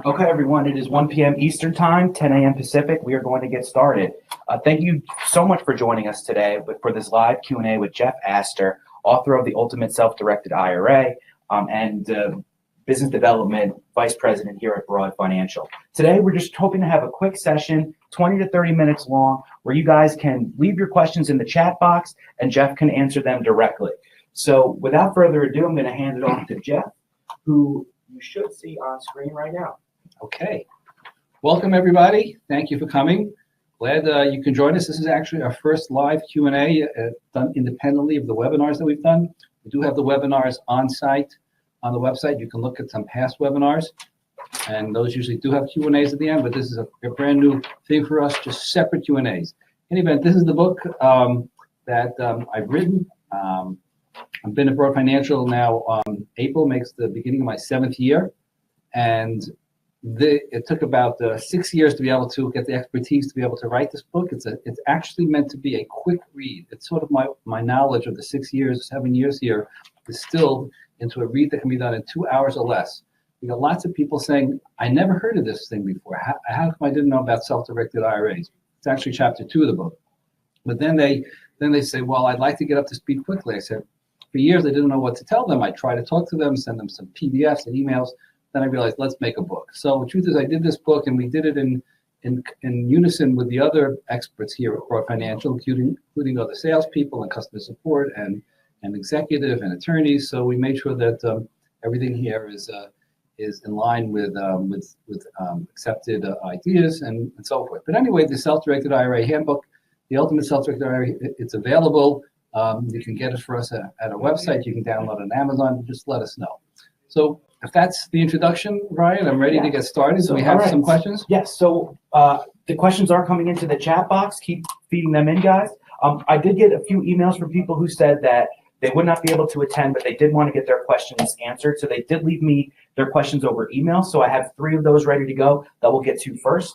Okay, everyone, it is 1 p.m. Eastern Time, 10 a.m. Pacific. We are going to get started. Thank you so much for joining us today for this live Q&A with Jeff Astor, author of The Ultimate Self-Directed IRA and Business Development Vice President here at Broad Financial. Today, we're just hoping to have a quick session, 20 to 30 minutes long, where you guys can leave your questions in the chat box and Jeff can answer them directly. So without further ado, I'm going to hand it off to Jeff, who you should see on screen right now. Okay. Welcome, everybody. Thank you for coming. Glad you can join us. This is actually our first live Q&A done independently of the webinars that we've done. We do have the webinars on site on the website. You can look at some past webinars, and those usually do have Q&As at the end, but this is a brand new thing for us, just separate Q&As. In any event, this is the book that I've written. I've been at Broad Financial now. April makes the beginning of my 7th year, and it took about 6 years to be able to get the expertise to be able to write this book. It's actually meant to be a quick read. It's sort of my knowledge of the 6 years, 7 years here distilled into a read that can be done in 2 hours or less. We got lots of people saying, I never heard of this thing before. How come I didn't know about self-directed IRAs? It's actually chapter 2 of the book. But then they say, well, I'd like to get up to speed quickly. I said, for years, I didn't know what to tell them. I tried to talk to them, send them some PDFs and emails. Then I realized, let's make a book. So the truth is, I did this book, and we did it in unison with the other experts here at Broad Financial, including other salespeople and customer support and executive and attorneys. So we made sure that everything here is in line with accepted ideas and so forth. But anyway, the Self-Directed IRA Handbook, the Ultimate Self-Directed IRA, it's available. You can get it for us at our website. You can download it on Amazon. Just let us know. So if that's the introduction, Ryan, I'm ready to get started. So we have some questions? Yes. So the questions are coming into the chat box. Keep feeding them in, guys. I did get a few emails from people who said that they would not be able to attend, but they did want to get their questions answered. So they did leave me their questions over email. So I have 3 of those ready to go that we'll get to first.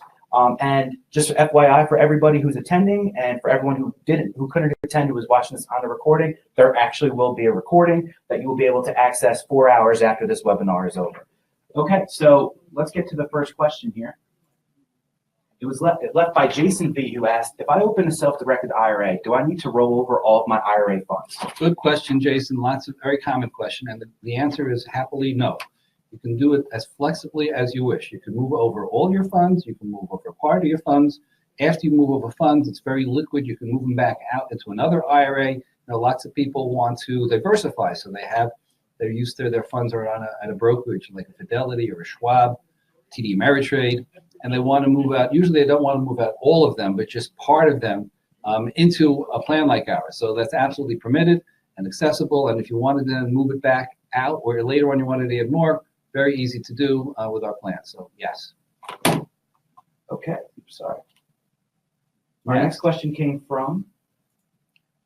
And just FYI for everybody who's attending and for everyone who couldn't attend, who was watching this on the recording, there actually will be a recording that you will be able to access 4 hours after this webinar is over. Okay, so let's get to the first question here. It was left by Jason V, who asked, if I open a self-directed IRA, do I need to roll over all of my IRA funds? Good question, Jason. Very common question. And the answer is happily no. You can do it as flexibly as you wish. You can move over all your funds. You can move over part of your funds. After you move over funds, it's very liquid. You can move them back out into another IRA. You know, lots of people want to diversify, so they're used to their funds are at a brokerage like a Fidelity or a Schwab, TD Ameritrade, and they want to move out. Usually, they don't want to move out all of them, but just part of them into a plan like ours. So that's absolutely permitted and accessible. And if you wanted to move it back out, or later on you wanted to add more, very easy to do with our plan. So yes. Okay, sorry. Our next question came from,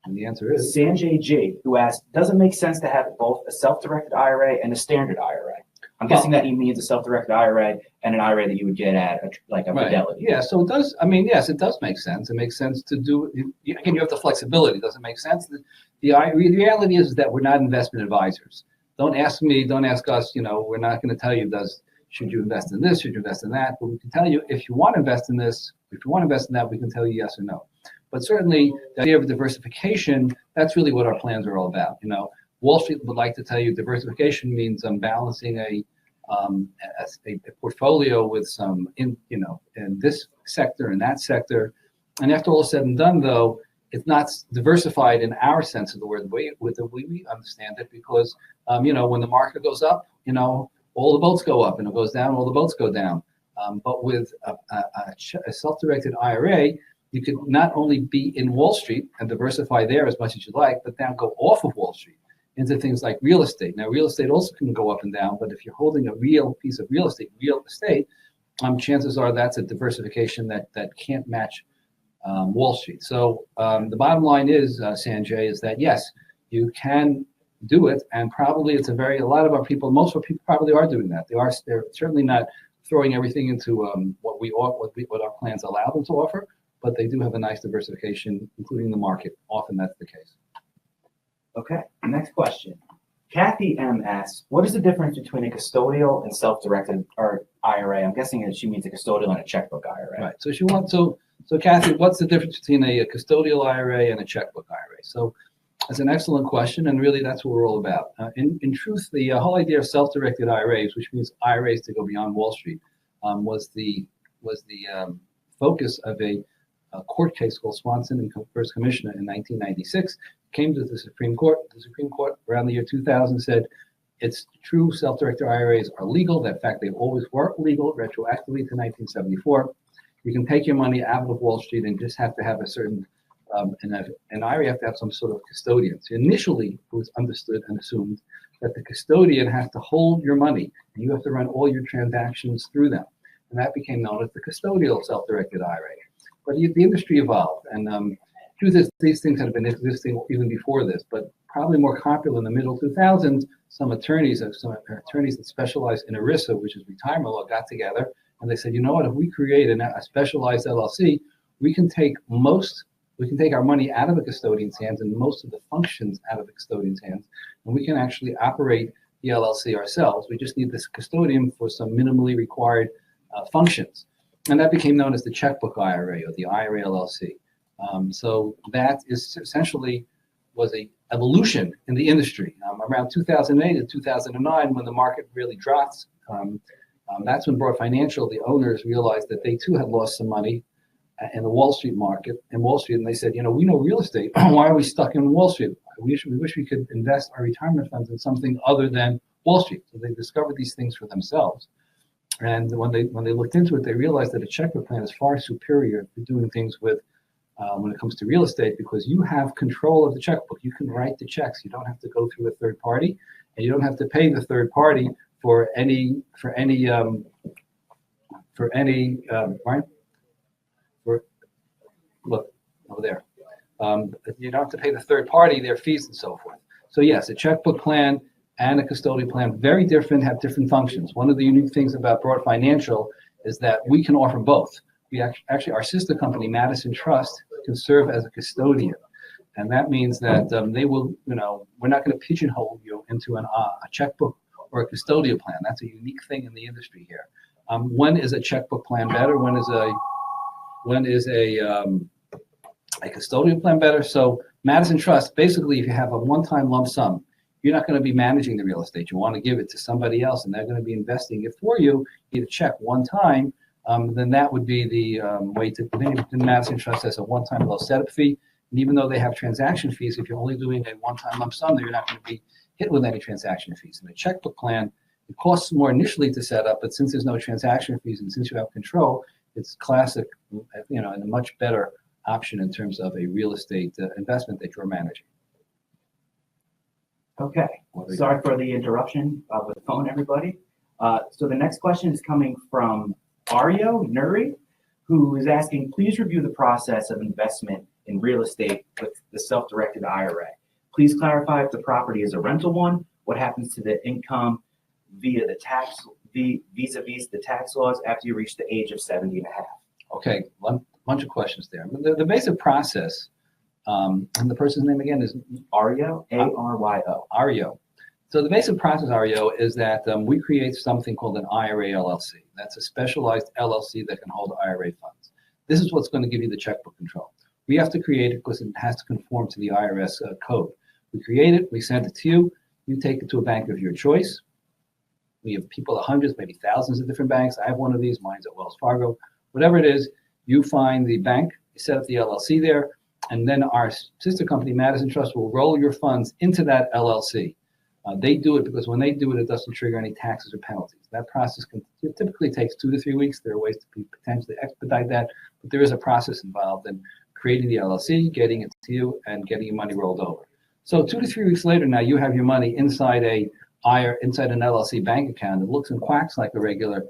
and the answer is Sanjay G, who asked, does it make sense to have both a self-directed IRA and a standard IRA? I'm guessing that he means a self-directed IRA and an IRA that you would get at a Fidelity. Yeah, so it does. I mean, yes, it does make sense. It makes sense to do. Again, you have the flexibility. Does it make sense? The reality is that we're not investment advisors. Don't ask me, don't ask us, we're not going to tell you, should you invest in this, should you invest in that, but we can tell you if you want to invest in this, if you want to invest in that, we can tell you yes or no. But certainly the idea of diversification, that's really what our plans are all about. Wall Street would like to tell you diversification means balancing a portfolio with some, in this sector and that sector. And after all is said and done, though, it's not diversified in our sense of the word, with the way we understand it, because when the market goes up, all the boats go up, and it goes down, all the boats go down. But with a self-directed IRA, you could not only be in Wall Street and diversify there as much as you like, but now go off of Wall Street into things like real estate. Now, real estate also can go up and down, but if you're holding a real piece of real estate, chances are that's a diversification that can't match Wall Street. So the bottom line is, Sanjay, is that yes, you can do it, and probably most of our people probably are doing that. They're certainly not throwing everything into what our plans allow them to offer, but they do have a nice diversification, including the market. Often that's the case. Okay, next question. Kathy M asks, what is the difference between a custodial and self-directed, or IRA. I'm guessing that she means a custodial and a checkbook IRA. Right. So so Kathy, what's the difference between a custodial IRA and a checkbook IRA? So that's an excellent question, and really that's what we're all about. In truth, the whole idea of self-directed IRAs, which means IRAs to go beyond Wall Street, was the focus of a court case called Swanson and First Commissioner in 1996. Came to the Supreme Court. The Supreme Court around the year 2000 said it's true self-directed IRAs are legal. In fact, they always were legal retroactively to 1974. You can take your money out of Wall Street and just have to have a certain an IRA, you have to have some sort of custodian. So initially, it was understood and assumed that the custodian has to hold your money, and you have to run all your transactions through them. And that became known as the custodial self-directed IRA. But the industry evolved, and truth is, these things had been existing even before this, but probably more popular in the middle 2000s. Some attorneys that specialize in ERISA, which is retirement law, got together and they said, you know what, if we create a specialized LLC, we can take our money out of the custodian's hands and most of the functions out of the custodian's hands, and we can actually operate the LLC ourselves. We just need this custodian for some minimally required functions. And that became known as the checkbook IRA or the IRA LLC. So that is essentially was a evolution in the industry. Around 2008 and 2009, when the market really dropped, that's when Broad Financial, the owners, realized that they too had lost some money in the Wall Street market, and they said, you know, we know real estate. Why are we stuck in Wall Street? We wish we could invest our retirement funds in something other than Wall Street. So they discovered these things for themselves. And when they looked into it, they realized that a checkbook plan is far superior to doing things with when it comes to real estate, because you have control of the checkbook. You can write the checks. You don't have to go through a third party, and you don't have to pay the third party for any right? Look over there. You don't have to pay the third party their fees and so forth. So yes, a checkbook plan and a custodial plan, very different, have different functions. One of the unique things about Broad Financial is that we can offer both. We actually our sister company, Madison Trust, can serve as a custodian. And that means that they will, we're not going to pigeonhole you into a checkbook or a custodial plan. That's a unique thing in the industry here. When is a checkbook plan better? When is a custodial plan better? So Madison Trust, basically, if you have a one-time lump sum, you're not going to be managing the real estate. You want to give it to somebody else, and they're going to be investing it for you. You get a check one time, then that would be the way to. Then Madison Trust has a one-time low setup fee, and even though they have transaction fees, if you're only doing a one-time lump sum, then you're not going to be hit with any transaction fees. In a checkbook plan, it costs more initially to set up, but since there's no transaction fees and since you have control, it's classic, and a much better option in terms of a real estate investment that you're managing. Okay, sorry for the interruption with the phone, everybody. So the next question is coming from Aryo Nuri, who is asking, please review the process of investment in real estate with the self-directed IRA. Please clarify if the property is a rental one, what happens to the income via the tax, vis-a-vis the tax laws after you reach the age of 70 and a half. Okay, one bunch of questions there. The basic process, and the person's name again is Aryo, A-R-Y-O. Aryo. So the basic process, Aryo, is that we create something called an IRA LLC. That's a specialized LLC that can hold IRA funds. This is what's going to give you the checkbook control. We have to create it because it has to conform to the IRS code. We create it, we send it to you, you take it to a bank of your choice. We have people at hundreds, maybe thousands of different banks. I have one of these, mine's at Wells Fargo. Whatever it is, you find the bank, you set up the LLC there, and then our sister company, Madison Trust, will roll your funds into that LLC. They do it because when they do it, it doesn't trigger any taxes or penalties. That process typically takes 2 to 3 weeks. There are ways to potentially expedite that, but there is a process involved in creating the LLC, getting it to you, and getting your money rolled over. So 2 to 3 weeks later, now you have your money inside an LLC bank account. It looks and quacks like a regular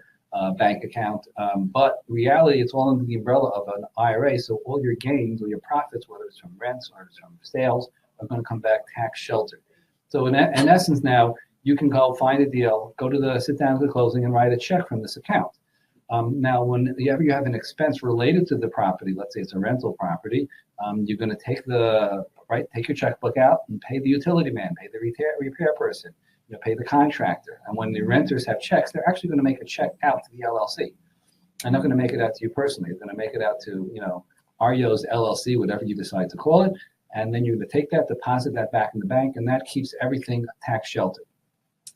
bank account, but reality, it's all under the umbrella of an IRA. So all your gains or your profits, whether it's from rents or it's from sales, are going to come back tax sheltered. So in essence, now you can go find a deal, sit down at the closing, and write a check from this account. Now, whenever you have an expense related to the property, let's say it's a rental property, you're going to take your checkbook out and pay the utility man, pay the repair person. pay the contractor. And when the renters have checks, they're actually going to make a check out to the LLC. They're not going to make it out to you personally. They're going to make it out to, REO's LLC, whatever you decide to call it. And then you're going to take that, deposit that back in the bank, and that keeps everything tax sheltered.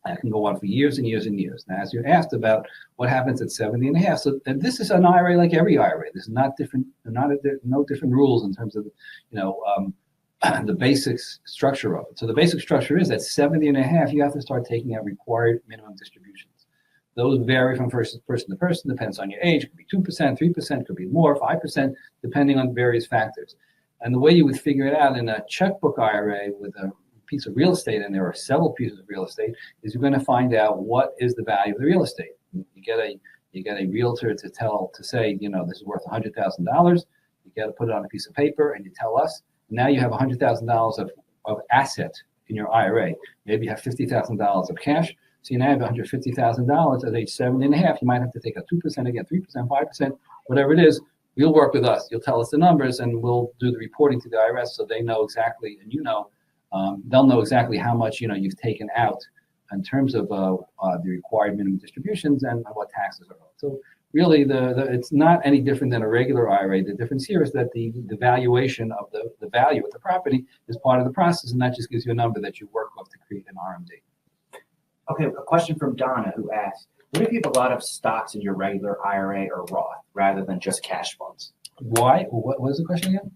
That can go on for years and years and years. Now, as you asked about what happens at 70 and a half, so and this is an IRA like every IRA. This is not different, no different rules in terms of, the basic structure of it. So the basic structure is that 70 and a half, you have to start taking out required minimum distributions. Those vary from person to person, depends on your age. It could be 2%, 3%, could be more, 5%, depending on various factors. And the way you would figure it out in a checkbook IRA with a piece of real estate, and there are several pieces of real estate, is you're going to find out what is the value of the real estate. You get a realtor to say, this is worth $100,000. You got to put it on a piece of paper, and you tell us. Now you have $100,000 of asset in your IRA. Maybe you have $50,000 of cash. So you now have $150,000 at age 70 and a half. You might have to take a 2% again, 3%, 5%, whatever it is. You'll work with us. You'll tell us the numbers, and we'll do the reporting to the IRS so they know exactly, and they'll know exactly how much you've taken out in terms of the required minimum distributions and what taxes are owed. So really, it's not any different than a regular IRA. The difference here is that the valuation of the value of the property is part of the process, and that just gives you a number that you work with to create an RMD. Okay, a question from Donna who asks, what if you have a lot of stocks in your regular IRA or Roth rather than just cash funds? Why? What was the question again?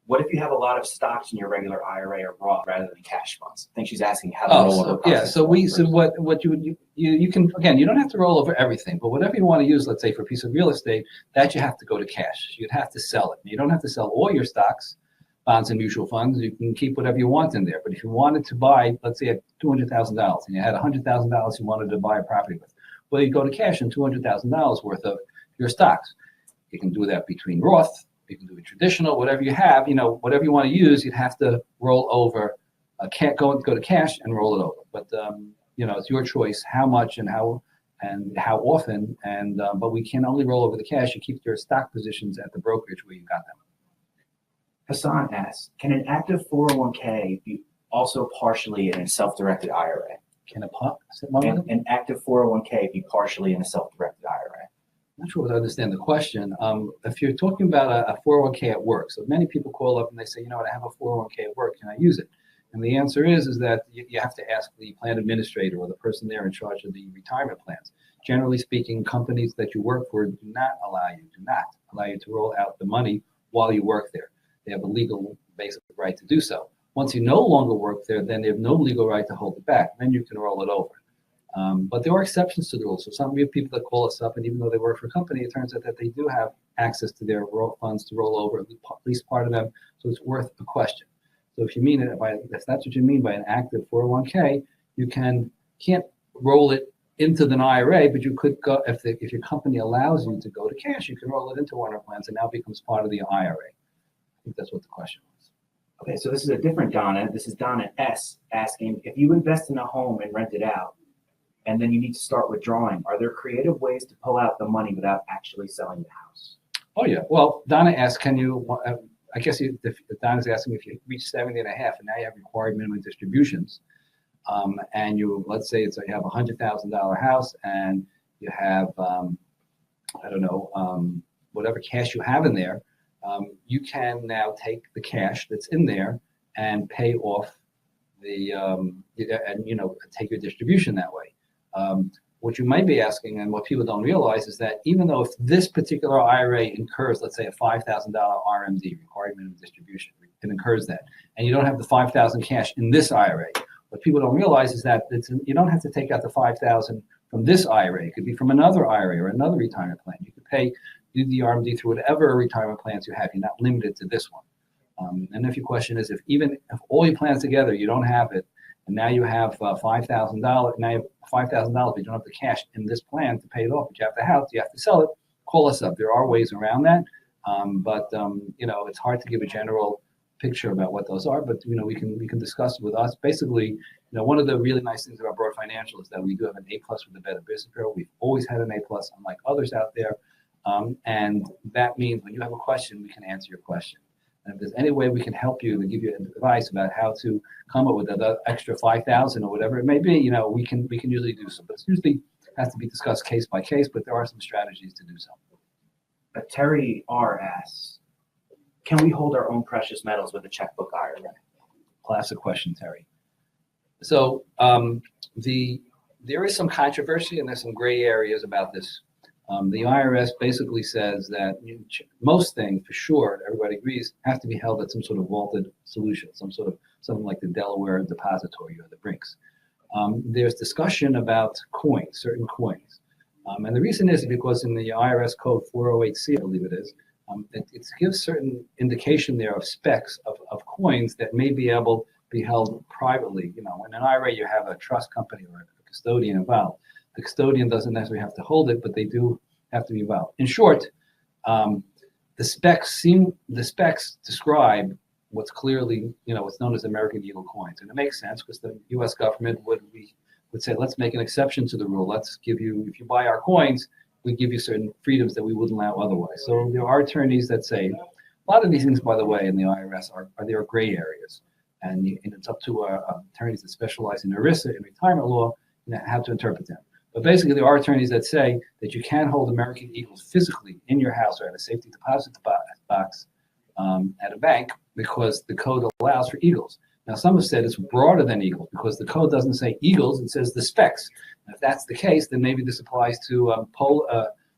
What if you have a lot of stocks in your regular IRA or Roth rather than cash funds? I think she's asking how the rollover process works. So what you can, again, you don't have to roll over everything, but whatever you want to use, let's say for a piece of real estate, that you have to go to cash. You'd have to sell it. You don't have to sell all your stocks, bonds, and mutual funds. You can keep whatever you want in there. But if you wanted to buy, let's say, $200,000 and you had $100,000 you wanted to buy a property with, well, you go to cash and $200,000 worth of your stocks. You can do that between Roth. You can do it traditional, whatever you have, whatever you want to use, you'd have to roll over. Can't go to cash and roll it over. But it's your choice how much and how often. But we can only roll over the cash. You keep your stock positions at the brokerage where you got them. Hassan asks, can an active 401k be also partially in a self-directed IRA? Can an active 401k be partially in a self-directed IRA? I'm not sure I understand the question. If you're talking about a 401k at work, so many people call up and they say, I have a 401k at work, can I use it? And the answer is that you have to ask the plan administrator or the person there in charge of the retirement plans. Generally speaking, companies that you work for do not allow you to roll out the money while you work there. They have a legal basic right to do so. Once you no longer work there, then they have no legal right to hold it back. Then you can roll it over. But there are exceptions to the rules. So some of you people that call us up, and even though they work for a company, it turns out that they do have access to their funds to roll over, at least part of them. So it's worth a question. So if that's what you mean by an active 401k, you can't roll it into the IRA, but you could go, if your company allows you to go to cash, you can roll it into one of our plans and now becomes part of the IRA. I think that's what the question was. Okay, so this is a different Donna. This is Donna S. asking, if you invest in a home and rent it out, and then you need to start withdrawing, are there creative ways to pull out the money without actually selling the house? Oh, yeah. Well, Donna asked, I guess Donna's asking if you reach 70 and a half and now you have required minimum distributions, and let's say you have a $100,000 house and you have, whatever cash you have in there, you can now take the cash that's in there and pay off take your distribution that way. What you might be asking, and what people don't realize, is that even though if this particular IRA incurs, let's say, a $5,000 RMD, required minimum distribution, it incurs that, and you don't have the $5,000 cash in this IRA, what people don't realize is that you don't have to take out the $5,000 from this IRA. It could be from another IRA or another retirement plan. You could do the RMD through whatever retirement plans you have. You're not limited to this one. And if your question is, if all your plans together, you don't have it, and now you have $5,000, now you have $5,000, but you don't have the cash in this plan to pay it off, but you have the house, you have to sell it, call us up. There are ways around that, but it's hard to give a general picture about what those are, but we can discuss it with us. Basically, one of the really nice things about Broad Financial is that we do have an A+ with the Better Business Bureau. We've always had an A+, unlike others out there, and that means when you have a question, we can answer your question. And if there's any way we can help you to give you advice about how to come up with that extra 5,000 or whatever it may be, we can usually do so. But it's usually has to be discussed case by case, but there are some strategies to do so. Terry R asks, can we hold our own precious metals with a checkbook IRA? Classic question, Terry. So there is some controversy and there's some gray areas about this. The IRS basically says that most things, for sure, everybody agrees, have to be held at some sort of vaulted solution, something like the Delaware Depository or the Brinks. There's discussion about coins, certain coins. And the reason is because in the IRS code 408C, I believe it is, it gives certain indication there of specs of coins that may be able to be held privately. In an IRA, you have a trust company or a custodian involved. The custodian doesn't necessarily have to hold it, but they do have to be involved. In short, the specs describe what's clearly, what's known as American Eagle coins. And it makes sense because the U.S. government would say, let's make an exception to the rule. Let's give you, if you buy our coins, we give you certain freedoms that we wouldn't allow otherwise. So there are attorneys that say, a lot of these things, by the way, in the IRS there are gray areas. And it's up to attorneys that specialize in ERISA and retirement law, how to interpret them. But basically, there are attorneys that say that you can hold American Eagles physically in your house or at a safety deposit box at a bank because the code allows for Eagles. Now, some have said it's broader than Eagles because the code doesn't say Eagles, it says the specs. And if that's the case, then maybe this applies to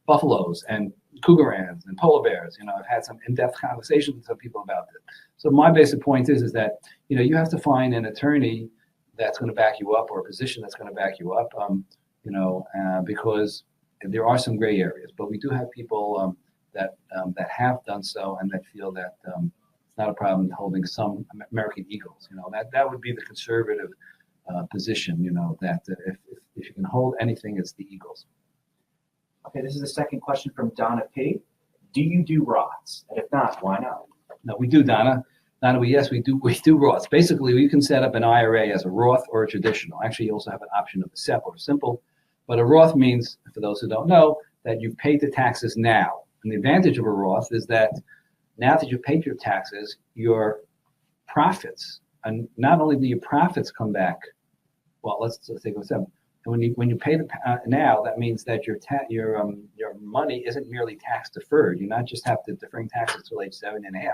buffaloes and cougarans and polar bears. I've had some in-depth conversations with some people about this. So my basic point is that, you have to find an attorney that's going to back you up or a position that's going to back you up, because there are some gray areas. But we do have people that have done so and that feel that it's not a problem holding some American Eagles. That would be the conservative position, that if you can hold anything, it's the Eagles. Okay, this is the second question from Donna P. Do you do Roths? And if not, why not? No, we do, Donna. Donna, we do Roths. Basically, you can set up an IRA as a Roth or a traditional. Actually, you also have an option of a SEP or a simple. But a Roth means, for those who don't know, that you've paid the taxes now. And the advantage of a Roth is that now that you've paid your taxes, your profits, and not only do your profits come back, well, let's take a step. When you pay now, that means that your money isn't merely tax deferred. You not just have to deferring taxes till age 7.5.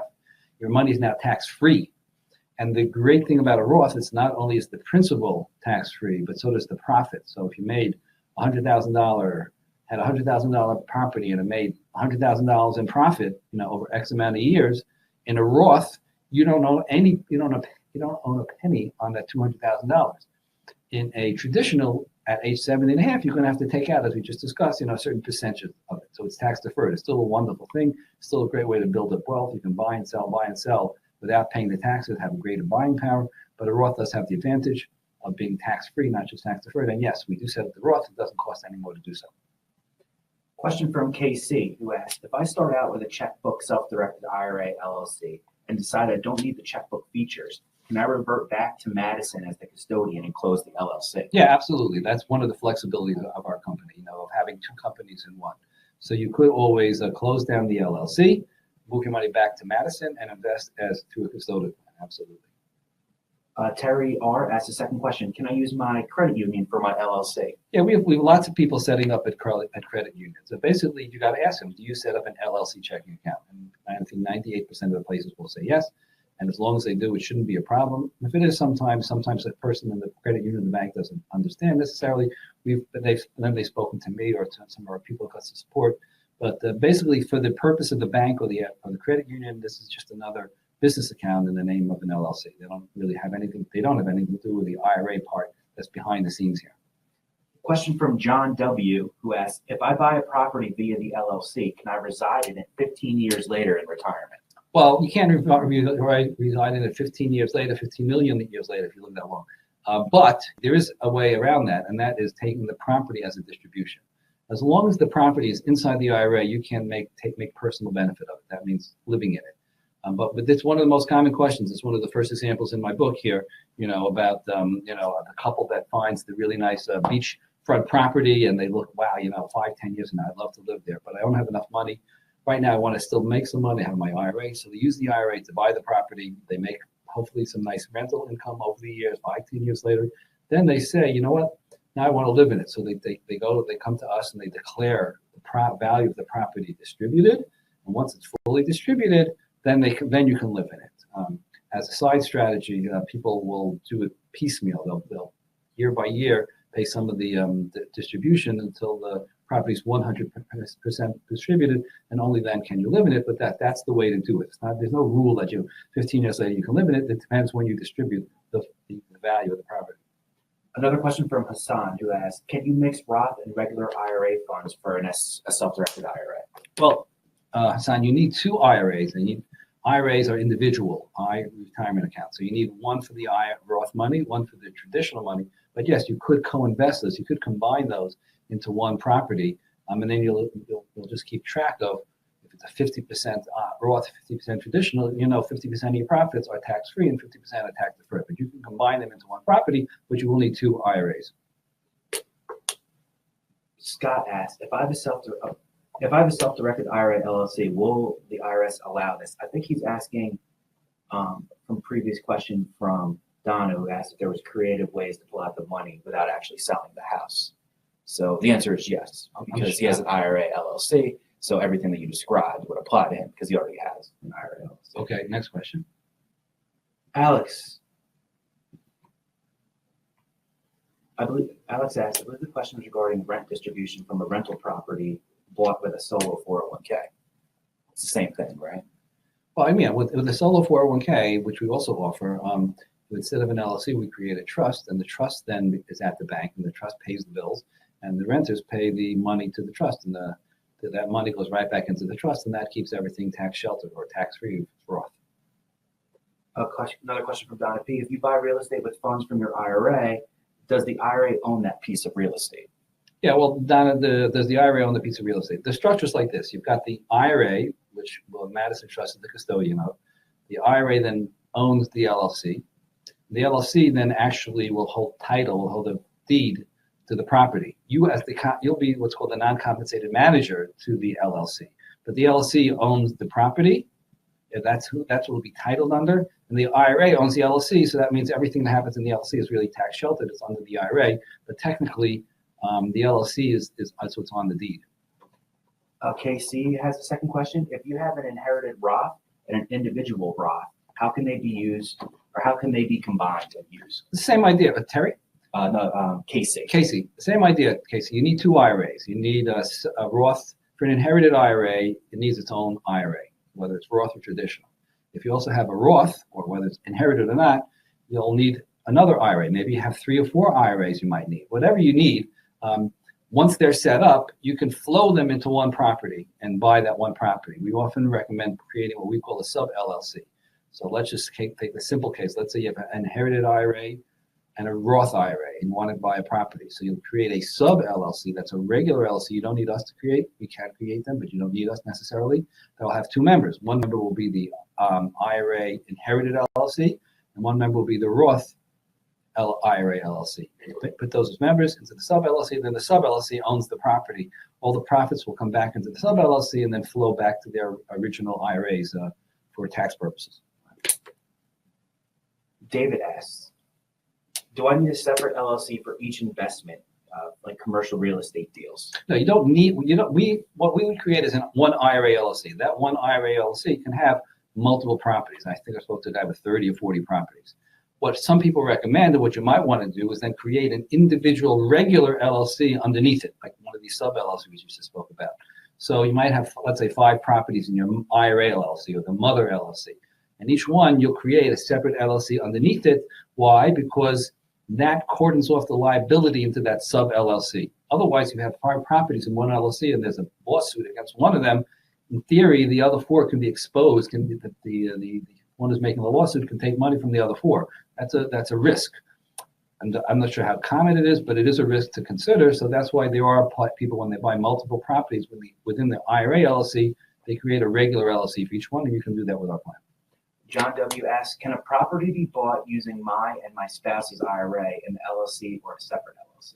Your money is now tax free. And the great thing about a Roth is not only is the principal tax free, but so does the profit. So if you made $100,000, had $100,000 property and it made $100,000 in profit, over X amount of years, in a Roth, you don't own a penny on that $200,000. In a traditional, at age 7.5, you're going to have to take out, as we just discussed, a certain percentage of it. So it's tax deferred. It's still a wonderful thing. It's still a great way to build up wealth. You can buy and sell without paying the taxes, have a greater buying power. But a Roth does have the advantage of being tax free, not just tax deferred. And yes, we do set up the Roth. It doesn't cost any more to do so. Question from KC, who asked, if I start out with a checkbook self-directed IRA LLC and decide I don't need the checkbook features, can I revert back to Madison as the custodian and close the LLC? Yeah, absolutely. That's one of the flexibilities of our company, of having two companies in one. So you could always close down the LLC, move your money back to Madison, and invest as to a custodian. Absolutely. Terry R. asked a second question. Can I use my credit union for my LLC? Yeah, we have lots of people setting up at credit unions. So basically, you got to ask them, do you set up an LLC checking account? And I think 98% of the places will say yes. And as long as they do, it shouldn't be a problem. If it is sometimes the person in the credit union, the bank doesn't understand necessarily. They've spoken to me or to some of our people who got some support. But basically, for the purpose of the bank or the credit union, this is just another business account in the name of an LLC. They don't really have anything. They don't have anything to do with the IRA part that's behind the scenes here. Question from John W., who asked, if I buy a property via the LLC, can I reside in it 15 years later in retirement? Well, you can't reside in it 15 years later, 15 million years later if you live that long. But there is a way around that, and that is taking the property as a distribution. As long as the property is inside the IRA, you can make personal benefit of it. That means living in it. But it's one of the most common questions. It's one of the first examples in my book here, about the couple that finds the really nice beachfront property and they look, wow, 5-10 years from now, I'd love to live there, but I don't have enough money right now I want to still make some money, have my IRA. So they use the IRA to buy the property. They make hopefully some nice rental income over the years, 10 years later. Then they say, you know what? Now I want to live in it. So they come to us and they declare the value of the property distributed. And once it's fully distributed, then you can live in it. As a side strategy, people will do it piecemeal. They'll year by year pay some of the distribution until the property is 100% distributed, and only then can you live in it. But that's the way to do it. There's no rule that 15 years later you can live in it. It depends when you distribute the value of the property. Another question from Hassan, who asks, can you mix Roth and regular IRA funds for a self-directed IRA? Well, Hassan, you need two IRAs. IRAs are individual retirement accounts. So you need one for the Roth money, one for the traditional money. But yes, you could co-invest those. You could combine those into one property, and then you'll just keep track of if it's a 50% Roth, 50% traditional. 50% of your profits are tax-free and 50% are tax-deferred. But you can combine them into one property, but you will need two IRAs. Scott asked, if I have a self-directed IRA LLC, will the IRS allow this? I think he's asking from previous question from Donna, who asked if there was creative ways to pull out the money without actually selling the house. So the answer is yes, because he has an IRA LLC. So everything that you described would apply to him because he already has an IRA LLC. Okay, next question. Alex. Alex asked, I believe the question was regarding rent distribution from a rental property bought with a solo 401k. It's the same thing, right? Well, I mean, with the solo 401k, which we also offer, instead of an LLC, we create a trust, and the trust then is at the bank, and the trust pays the bills, and the renters pay the money to the trust, and that money goes right back into the trust, and that keeps everything tax sheltered or tax-free for Roth. Another question from Donna P. If you buy real estate with funds from your IRA, does the IRA own that piece of real estate? Yeah, well, Donna, does the IRA own the piece of real estate? The structure's like this. You've got the IRA, which Madison Trust is the custodian of. The IRA then owns the LLC. The LLC then actually will hold a deed to the property. You'll be what's called a non-compensated manager to the LLC. But the LLC owns the property. That's what will be titled under. And the IRA owns the LLC, so that means everything that happens in the LLC is really tax sheltered. It's under the IRA, but technically, the LLC is what's on the deed. KC has a second question. If you have an inherited Roth and an individual Roth, how can they be used, or how can they be combined and used? The same idea, but Terry? Casey. Casey, same idea, Casey. You need two IRAs. You need a Roth. For an inherited IRA, it needs its own IRA, whether it's Roth or traditional. If you also have a Roth, or whether it's inherited or not, you'll need another IRA. Maybe you have 3 or 4 IRAs you might need. Whatever you need, once they're set up, you can flow them into one property and buy that one property. We often recommend creating what we call a sub-LLC. So let's just take the simple case. Let's say you have an inherited IRA and a Roth IRA and you want to buy a property. So you'll create a sub-LLC that's a regular LLC. You don't need us to create. We can create them, but you don't need us necessarily. They'll have 2 members. One member will be the IRA inherited LLC, and one member will be the Roth IRA LLC. You put those as members into the sub-LLC, then the sub-LLC owns the property. All the profits will come back into the sub-LLC and then flow back to their original IRAs for tax purposes. David asks, do I need a separate LLC for each investment, like commercial real estate deals? No, you don't need, what we would create is one IRA LLC. That one IRA LLC can have multiple properties. I think I spoke to a guy with 30 or 40 properties. What some people recommend, and what you might want to do, is then create an individual regular LLC underneath it, like one of these sub-LLCs you just spoke about. So you might have, let's say, 5 properties in your IRA LLC or the mother LLC. And each one, you'll create a separate LLC underneath it. Why? Because that cordons off the liability into that sub-LLC. Otherwise, you have 5 properties in one LLC and there's a lawsuit against one of them. In theory, the other 4 can be exposed. The one who's making the lawsuit can take money from the other 4. That's a risk. And I'm not sure how common it is, but it is a risk to consider. So that's why there are people, when they buy multiple properties within the IRA LLC, they create a regular LLC for each one, and you can do that with our plan. John W. asks, can a property be bought using my and my spouse's IRA in the LLC or a separate LLC?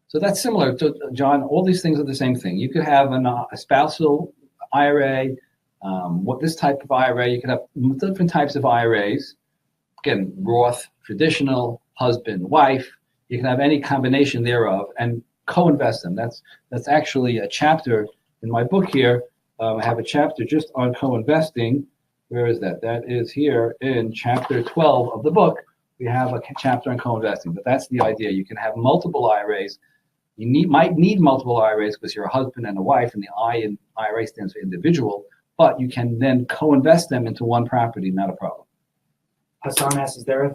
So that's similar to, John, all these things are the same thing. You could have a spousal IRA, what this type of IRA, you can have different types of IRAs. Again, Roth, traditional, husband, wife, you can have any combination thereof and co-invest them. That's actually a chapter in my book here. I have a chapter just on co-investing. Where is that? That is here in chapter 12 of the book. We have a chapter on co-investing, but that's the idea. You can have multiple IRAs. You might need multiple IRAs because you're a husband and a wife, and the I in IRA stands for individual, but you can then co-invest them into one property, not a problem. Hassan asks, is there a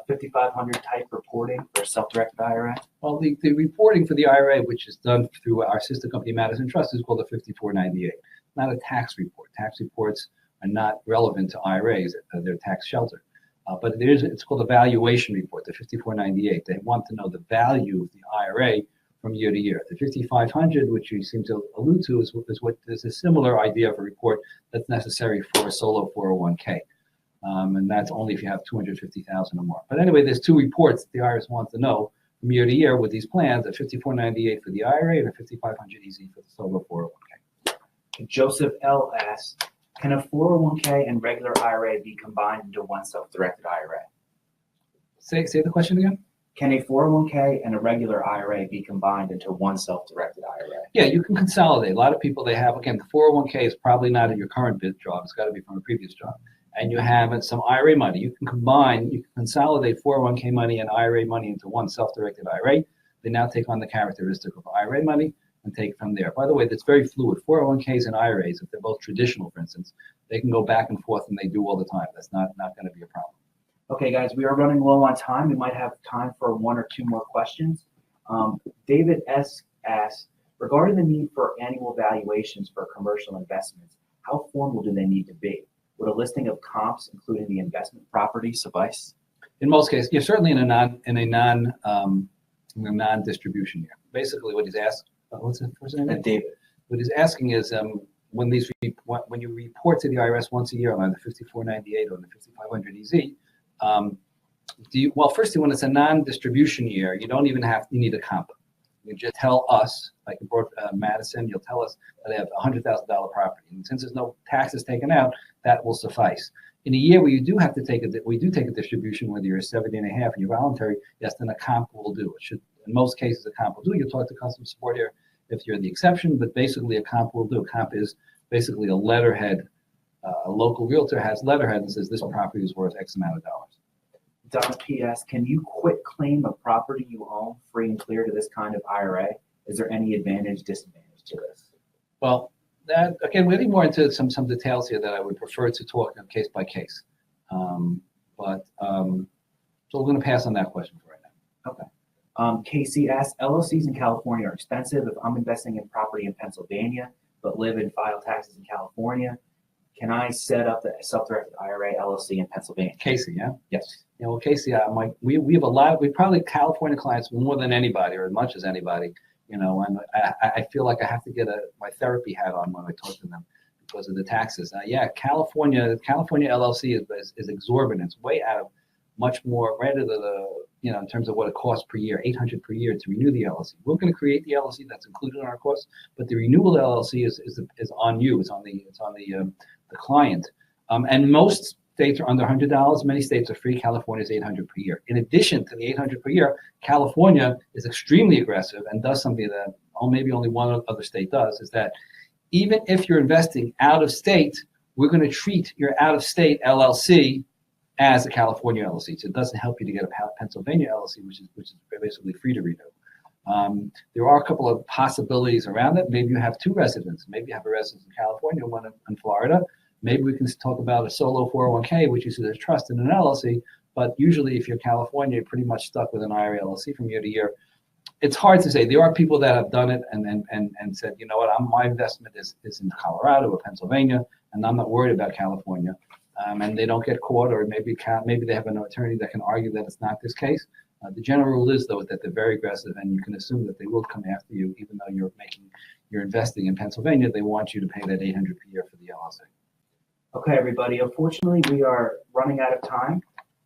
5500 type reporting for self-directed IRA? Well, the reporting for the IRA, which is done through our sister company, Madison Trust, is called a 5498. Not a tax report. Tax reports are not relevant to IRAs. They're tax sheltered. But it's called a valuation report, the 5498. They want to know the value of the IRA from year to year. The 5500, which you seem to allude to, is a similar idea of a report that's necessary for a solo 401k. And that's only if you have 250,000 or more. But anyway, there's two reports the IRS wants to know from year to year with these plans: a 5498 for the IRA and a 5500 EZ for the solo 401k. Joseph L. asks, can a 401k and regular IRA be combined into one self-directed IRA? Say the question again. Can a 401k and a regular IRA be combined into one self-directed IRA? Yeah, you can consolidate. A lot of people, they have, again, the 401k is probably not at your current job. It's got to be from a previous job. And you have some IRA money. You can consolidate 401k money and IRA money into one self-directed IRA. They now take on the characteristic of IRA money and take from there. By the way, that's very fluid. 401ks and IRAs, if they're both traditional, for instance, they can go back and forth, and they do all the time. That's not going to be a problem. Okay, guys, we are running low on time. We might have time for one or two more questions. David S. asks, regarding the need for annual valuations for commercial investments, how formal do they need to be? Would a listing of comps, including the investment property, suffice? In most cases, you're certainly in a non-distribution year. Basically, what he's asked, what's the first name? David. What he's asking is when you report to the IRS once a year on the 5498 or the 5500 EZ, when it's a non-distribution year, you don't even you need a comp. You just tell us, like you brought Madison, you'll tell us that they have a $100,000 property. And since there's no taxes taken out, that will suffice. In a year where you do have to take a distribution, whether you're 70 and a half and you're voluntary, yes, then a comp will do. It should, in most cases, a comp will do. You'll talk to customer support here if you're the exception, but basically a comp will do. A comp is basically a letterhead. A local realtor has letterhead and says this property is worth X amount of dollars. Don P.S., can you quit claim a property you own free and clear to this kind of IRA? Is there any advantage, disadvantage to this? Well, that again, we're getting more into some details here that I would prefer to talk case by case. So we're going to pass on that question for right now. Okay. Casey asks, LLCs in California are expensive. If I'm investing in property in Pennsylvania but live and file taxes in California, can I set up the self-directed IRA LLC in Pennsylvania? Casey, yeah? Yes. Yeah, well, Casey, we have a lot. We probably California clients more than anybody, or as much as anybody. And I feel like I have to get my therapy hat on when I talk to them because of the taxes. California LLC is exorbitant. It's way out of much more, right to in terms of what it costs per year, $800 per year to renew the LLC. We're going to create the LLC that's included in our costs, but the renewal LLC is on you. It's on the client. And most states are under $100. Many states are free. California is $800 per year. In addition to the $800 per year, California is extremely aggressive and does something that maybe only one other state does, is that even if you're investing out of state, we're going to treat your out of state LLC as a California LLC. So it doesn't help you to get a Pennsylvania LLC, which is basically free to renew. There are a couple of possibilities around it. Maybe you have two residences. Maybe you have a residence in California, one in Florida. Maybe we can talk about a solo 401k, which is a trust in an LLC. But usually, if you're California, you're pretty much stuck with an IRA LLC from year to year. It's hard to say. There are people that have done it and said, you know what, my investment is in Colorado or Pennsylvania, and I'm not worried about California. And they don't get caught, or maybe they have an attorney that can argue that it's not this case. The general rule is, though, that they're very aggressive, and you can assume that they will come after you, even though you're investing in Pennsylvania. They want you to pay that $800 per year for the LLC. Okay, everybody. Unfortunately, we are running out of time.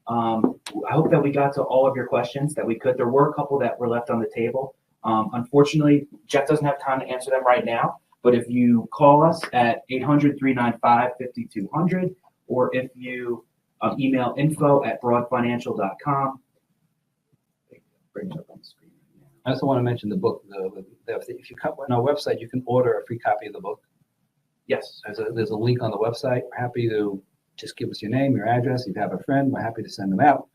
I hope that we got to all of your questions that we could. There were a couple that were left on the table. Unfortunately, Jeff doesn't have time to answer them right now, But if you call us at 800-395-5200, or if you email info@broadfinancial.com. Bring it up on the screen right now. I also want to mention the book. If you come on our website, you can order a free copy of the book. Yes. There's a link on the website. We're happy to just give us your name, your address. If you have a friend, we're happy to send them out.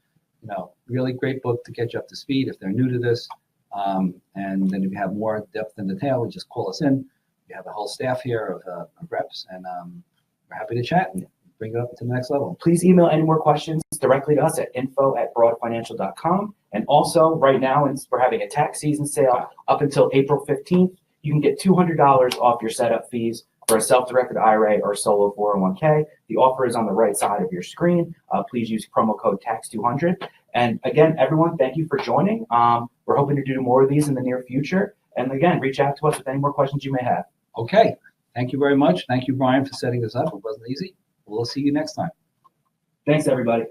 Really great book to get you up to speed if they're new to this. And then if you have more depth in detail, just call us in. We have a whole staff here of reps, and we're happy to chat and bring it up to the next level. Please email any more questions directly to us at info@broadfinancial.com. And also, right now, we're having a tax season sale up until April 15th. You can get $200 off your setup fees for a self-directed IRA or solo 401k. The offer is on the right side of your screen. Please use promo code TAX200. And again, everyone, thank you for joining. We're hoping to do more of these in the near future. And again, reach out to us with any more questions you may have. Okay. Thank you very much. Thank you, Brian, for setting this up. It wasn't easy. We'll see you next time. Thanks, everybody.